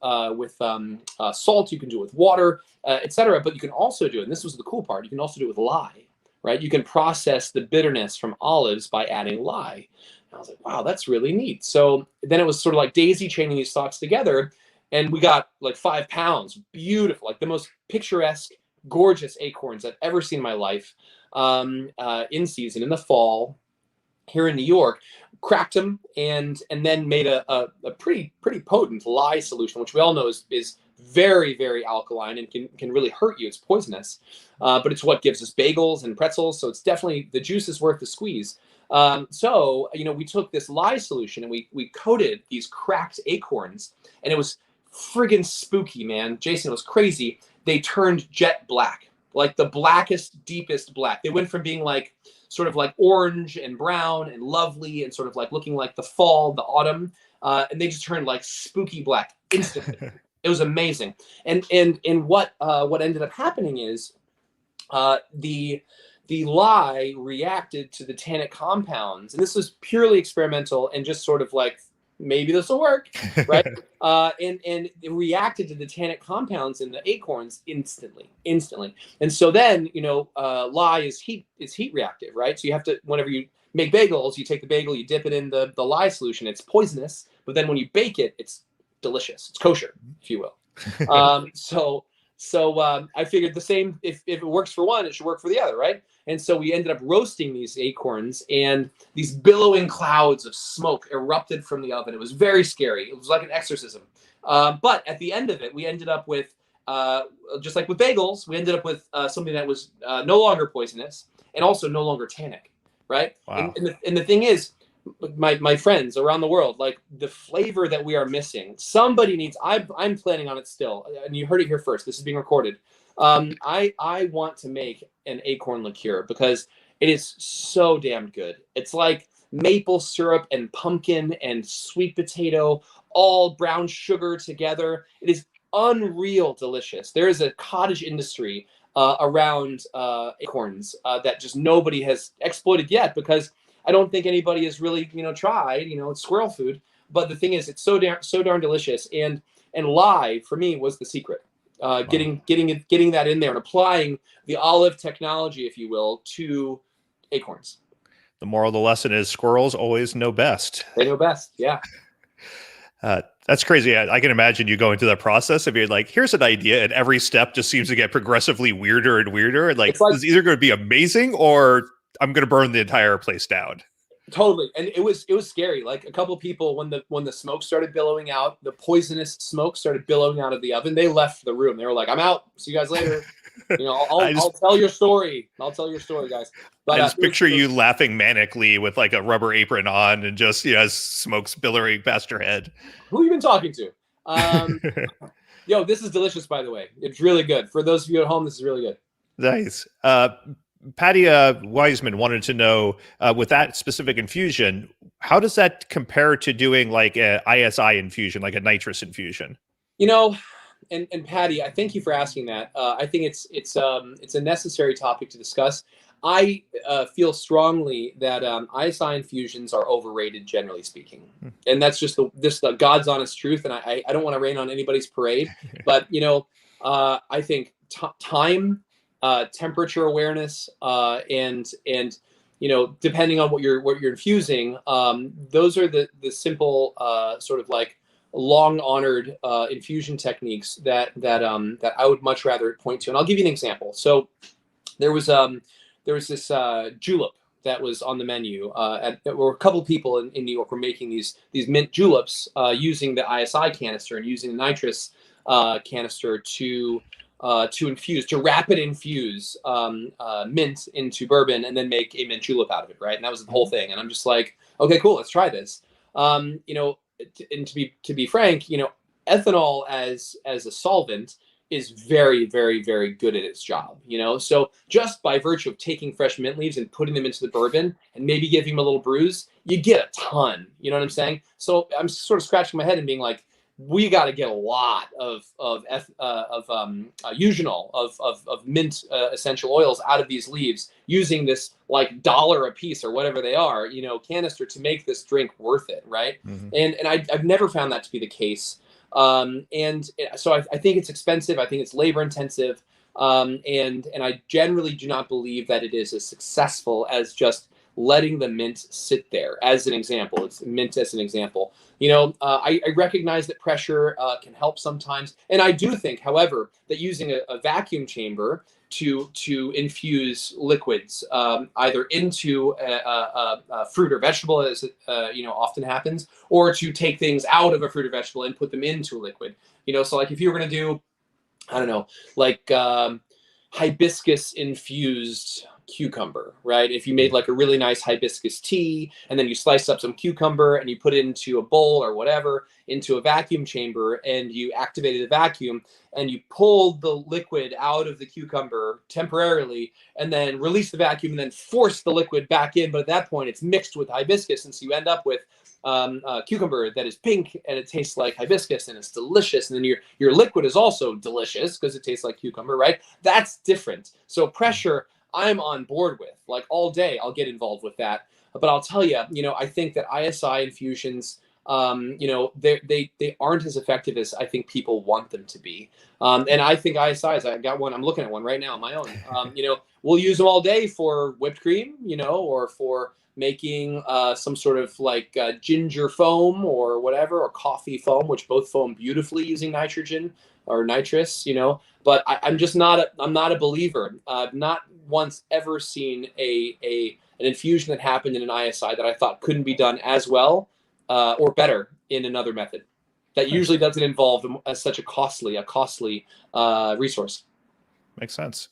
salt, you can do it with water, etc. But you can also do it, and this was the cool part, you can also do it with lye, right? You can process the bitterness from olives by adding lye. And I was like, wow, that's really neat. So then it was sort of like daisy chaining these thoughts together, and we got 5 pounds, beautiful, like the most picturesque, gorgeous acorns I've ever seen in my life, in season, in the fall, here in New York. Cracked them and then made a pretty potent lye solution, which we all know is very, very alkaline and can really hurt you. It's poisonous, but it's what gives us bagels and pretzels. So it's definitely, the juice is worth the squeeze. So we took this lye solution and we coated these cracked acorns, and it was friggin' spooky, man. Jason, it was crazy. They turned jet black, like the blackest, deepest black. They went from being sort of like orange and brown and lovely and sort of looking like the fall, the autumn, and they just turned spooky black instantly. It was amazing. And what ended up happening is the lye reacted to the tannic compounds, and this was purely experimental and just sort of maybe this will work, right? And it reacted to the tannic compounds in the acorns instantly. And so then, lye is heat reactive, right? So you have to, whenever you make bagels, you take the bagel, you dip it in the lye solution. It's poisonous, but then when you bake it, it's delicious. It's kosher, if you will. So I figured the same, if it works for one, it should work for the other, right? And so we ended up roasting these acorns, and these billowing clouds of smoke erupted from the oven. It was very scary. It was like an exorcism. But at the end of it, we ended up with, just like with bagels, we ended up with something that was no longer poisonous and also no longer tannic, right? Wow. And the thing is, my friends around the world, the flavor that we are missing, somebody needs, I'm planning on it still, and you heard it here first, this is being recorded. I want to make an acorn liqueur because it is so damn good. It's like maple syrup and pumpkin and sweet potato, all brown sugar together. It is unreal delicious. There is a cottage industry around acorns that just nobody has exploited yet, because I don't think anybody has really, tried. It's squirrel food, but the thing is, it's so darn delicious, and live for me was the secret. Wow. Getting that in there and applying the olive technology, if you will, to acorns. The moral of the lesson is squirrels always know best. They know best. Yeah. That's crazy. I can imagine you going through that process of being like, here's an idea, and every step just seems to get progressively weirder and weirder. And like, it's either going to be amazing or I'm going to burn the entire place down. Totally. And it was scary. Like, a couple of people, when the smoke started billowing out, the poisonous smoke started billowing out of the oven, they left the room. They were like, I'm out. See you guys later. I'll tell your story. I'll tell your story, guys. But I just picture you laughing manically with like a rubber apron on and just, as smoke's billowing past your head. Who have you been talking to? Yo, this is delicious, by the way. It's really good. For those of you at home, this is really good. Nice. Patty Wiseman wanted to know, with that specific infusion, how does that compare to doing like a ISI infusion, like a nitrous infusion? And Patty, I thank you for asking that. I think it's a necessary topic to discuss. I feel strongly that ISI infusions are overrated, generally speaking, and that's just the God's honest truth. And I don't want to rain on anybody's parade, but I think time, temperature awareness, and depending on what you're infusing, those are the simple sort of like long honored infusion techniques that I would much rather point to. And I'll give you an example. So there was this julep that was on the menu. There were a couple of people in New York were making these mint juleps using the ISI canister and using the nitrous canister to rapid infuse mint into bourbon and then make a mint julep out of it, right? And that was the whole thing. And I'm just like, okay, cool, let's try this. And to be frank, ethanol as a solvent is very, very, very good at its job. So just by virtue of taking fresh mint leaves and putting them into the bourbon and maybe giving them a little bruise, you get a ton. You know what I'm saying? So I'm sort of scratching my head and being like, we got to get a lot of eugenol, of mint essential oils out of these leaves using this like $1 a piece or whatever they are, canister to make this drink worth it, right? Mm-hmm. And I've never found that to be the case. And so I think it's expensive. I think it's labor intensive. And I generally do not believe that it is as successful as just letting the mint sit there. As an example, it's mint as an example. I recognize that pressure can help sometimes, and I do think, however, that using a vacuum chamber to infuse liquids either into a fruit or vegetable, as it often happens, or to take things out of a fruit or vegetable and put them into a liquid. So like if you were going to do, I don't know, like hibiscus infused cucumber, right? If you made like a really nice hibiscus tea and then you slice up some cucumber and you put it into a bowl or whatever, into a vacuum chamber, and you activated the vacuum and you pulled the liquid out of the cucumber temporarily and then release the vacuum and then force the liquid back in. But at that point it's mixed with hibiscus. And so you end up with cucumber that is pink and it tastes like hibiscus and it's delicious. And then your liquid is also delicious because it tastes like cucumber, right? That's different. So pressure, I'm on board with, like all day. I'll get involved with that. But I'll tell you, I think that ISI infusions, they aren't as effective as I think people want them to be. And I think ISIs, I got one, I'm looking at one right now on my own. We'll use them all day for whipped cream, or for making some sort of like ginger foam or whatever, or coffee foam, which both foam beautifully using nitrogen or nitrous, but I'm just I'm not a believer. I've not once ever seen an infusion that happened in an ISI that I thought couldn't be done as well or better in another method. That usually doesn't involve such a costly resource. Makes sense.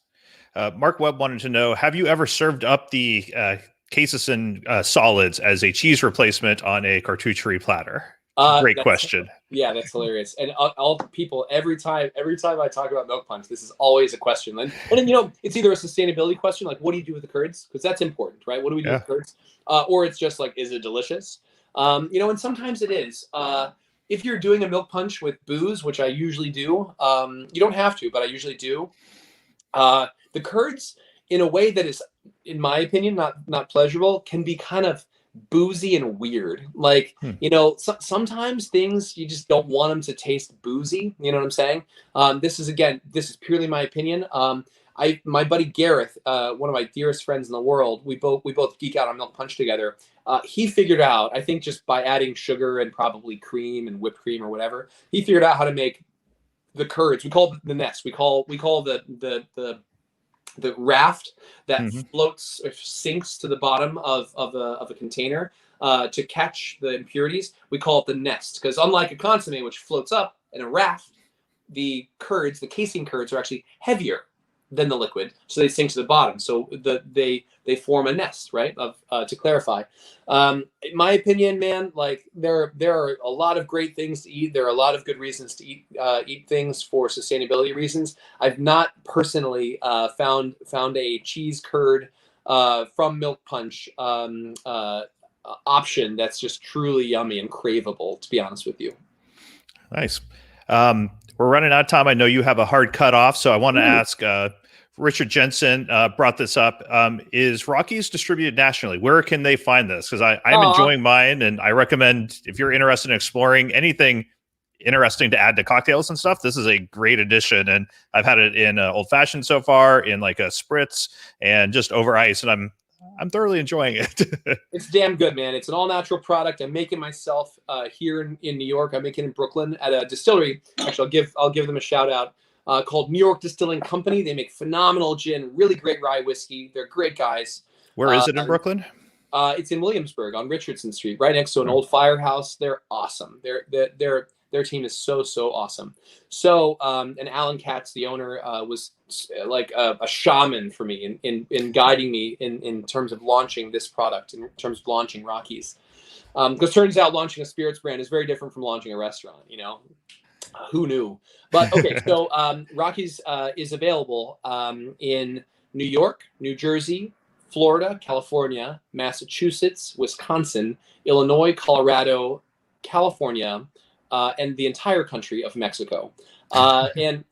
Mark Webb wanted to know, have you ever served up the casein solids as a cheese replacement on a charcuterie platter? Great question. Yeah, that's hilarious. And all people, every time I talk about milk punch, this is always a question. And then, it's either a sustainability question, like what do you do with the curds? Because that's important, right? What do we do with curds? Or it's just like, is it delicious? And sometimes it is. If you're doing a milk punch with booze, which I usually do, you don't have to, but I usually do. The curds, in a way that is, in my opinion, not pleasurable, can be kind of boozy and weird. Like, sometimes things you just don't want them to taste boozy. You know what I'm saying? This is purely my opinion. My buddy Gareth, one of my dearest friends in the world, we both geek out on milk punch together. He figured out, I think, just by adding sugar and probably cream and whipped cream or whatever, he figured out how to make the curds. We call the nest. We call the raft that floats or sinks to the bottom of a container to catch the impurities. We call it the nest, because unlike a consommé, which floats up, in a raft, the casing curds, are actually heavier than the liquid, so they sink to the bottom. So they form a nest, right? To clarify, in my opinion, man, like there are a lot of great things to eat. There are a lot of good reasons to eat things for sustainability reasons. I've not personally found a cheese curd from milk punch option that's just truly yummy and craveable, to be honest with you. Nice. We're running out of time. I know you have a hard cutoff, so I want to ask, Richard Jensen brought this up. Is Rockey's distributed nationally? Where can they find this? Because I'm enjoying mine, and I recommend, if you're interested in exploring anything interesting to add to cocktails and stuff, this is a great addition. And I've had it in old fashioned so far, in like a spritz, and just over ice, and I'm thoroughly enjoying it. It's damn good, man. It's an all-natural product. I'm making myself here in New York. I'm making it in Brooklyn at a distillery. Actually, I'll give them a shout out. Called New York Distilling Company. They make phenomenal gin, really great rye whiskey. They're great guys. Where is it in Brooklyn? It's in Williamsburg on Richardson Street, right next to an old firehouse. They're awesome. Their team is so awesome. So, and Alan Katz, the owner, was like a shaman for me in guiding me in terms of launching this product, in terms of launching Rockey's. Because turns out launching a spirits brand is very different from launching a restaurant, Who knew? But okay, so Rockey's is available in New York, New Jersey, Florida, California, Massachusetts, Wisconsin, Illinois, Colorado, California, and the entire country of Mexico. And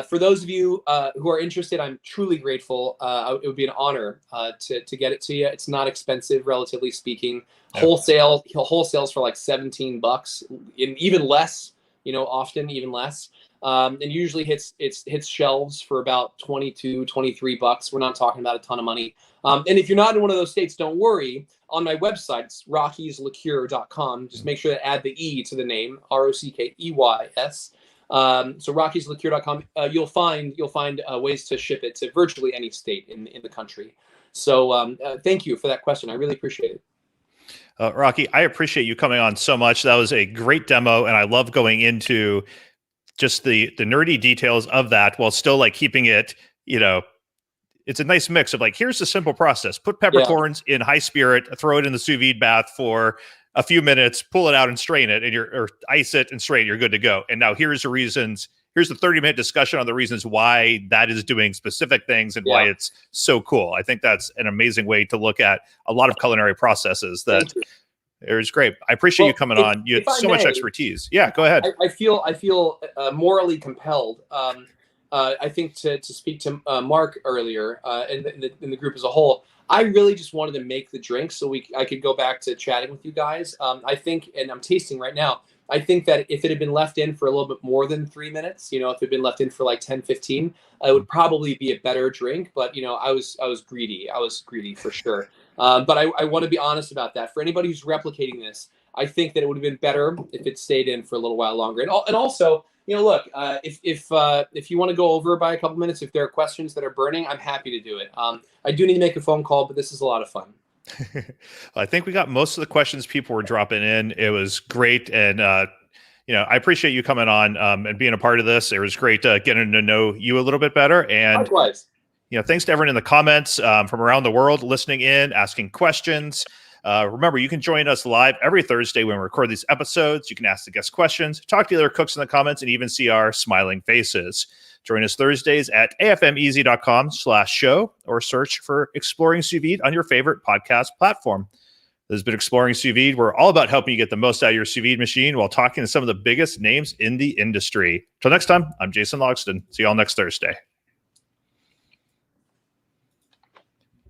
for those of you who are interested, I'm truly grateful. It would be an honor to get it to you. It's not expensive, relatively speaking. Yep. Wholesales for like $17, and even less. Often even less. And usually hits shelves for about $22, $23. We're not talking about a ton of money. And if you're not in one of those states, don't worry. On my website, it's rockeysliqueur.com. Just make sure to add the E to the name, ROCKEYS. So rockeysliqueur.com. You'll find ways to ship it to virtually any state in the country. So thank you for that question. I really appreciate it. Rockey, I appreciate you coming on so much. That was a great demo, and I love going into just the nerdy details of that while still like keeping it, it's a nice mix of like, here's the simple process. Put peppercorns in high spirit, throw it in the sous vide bath for a few minutes, pull it out and strain it, or ice it and strain it, you're good to go. And now here's the reasons. Here's the 30-minute discussion on the reasons why that is doing specific things and why it's so cool. I think that's an amazing way to look at a lot of culinary processes. That it was great. I appreciate you coming on. You had so much expertise. Yeah, go ahead. I feel morally compelled. I think to speak to Mark earlier in the group as a whole. I really just wanted to make the drink so I could go back to chatting with you guys. I think, and I'm tasting right now, I think that if it had been left in for a little bit more than 3 minutes, if it had been left in for like 10, 15, it would probably be a better drink. But, I was greedy. I was greedy for sure. But I want to be honest about that. For anybody who's replicating this, I think that it would have been better if it stayed in for a little while longer. And also, look, if you want to go over by a couple minutes, if there are questions that are burning, I'm happy to do it. I do need to make a phone call, but this is a lot of fun. I think we got most of the questions people were dropping in. It was great. And, I appreciate you coming on and being a part of this. It was great getting to know you a little bit better. And likewise. Thanks to everyone in the comments from around the world listening in, asking questions. Remember, you can join us live every Thursday when we record these episodes. You can ask the guest questions, talk to the other cooks in the comments, and even see our smiling faces. Join us Thursdays at afmeasy.com/show or search for Exploring Sous Vide on your favorite podcast platform. This has been Exploring Sous Vide. We're all about helping you get the most out of your sous vide machine while talking to some of the biggest names in the industry. Till next time, I'm Jason Logston. See you all next Thursday.